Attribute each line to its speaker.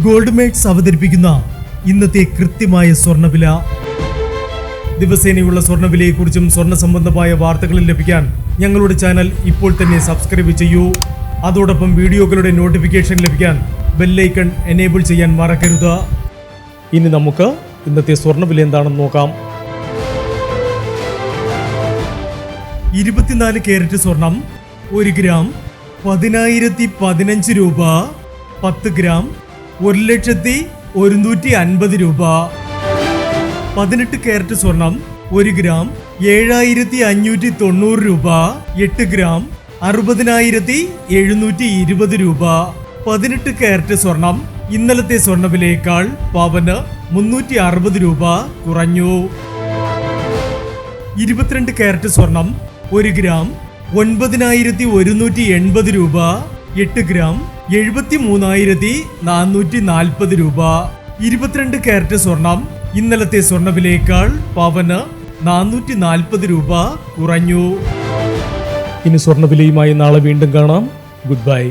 Speaker 1: Gold makes അവതരിപ്പിക്കുന്ന ഇന്നത്തെ കൃത്യമായ സ്വർണ്ണവില. ദിവസേനയുള്ള സ്വർണ്ണവിലയെക്കുറിച്ചും സ്വർണ്ണ സംബന്ധമായ വാർത്തകളും ലഭിക്കാൻ ഞങ്ങളുടെ ചാനൽ ഇപ്പോൾ തന്നെ സബ്സ്ക്രൈബ് ചെയ്യൂ. അതോടൊപ്പം വീഡിയോകളുടെ നോട്ടിഫിക്കേഷൻ ലഭിക്കാൻ ബെല്ലൈക്കൺ എനേബിൾ ചെയ്യാൻ മറക്കരുത്. ഇനി നമുക്ക് ഇന്നത്തെ സ്വർണ്ണവില എന്താണെന്ന് നോക്കാം. 24 കാരറ്റ് സ്വർണം 1 ഗ്രാം 10,015 രൂപ. 10 ഗ്രാം 1,150 രൂപ. 18 കാരറ്റ് സ്വർണം 1 ഗ്രാം 7,590 രൂപ. 8 ഗ്രാം 60,720 രൂപ. 18 കാരറ്റ് സ്വർണം ഇന്നലത്തെ സ്വർണ്ണവിലയേക്കാൾ പവന് 360 രൂപ കുറഞ്ഞു. 22 കാരറ്റ് സ്വർണം 1 ഗ്രാം 9,180 രൂപ. 8 ഗ്രാം 73,440 രൂപ. 22 കാരറ്റ് സ്വർണം ഇന്നലത്തെ സ്വർണ്ണവിലയേക്കാൾ പവന് 440 രൂപ കുറഞ്ഞു. ഇനി സ്വർണ്ണവിലയുമായി നാളെ വീണ്ടും കാണാം. Good bye.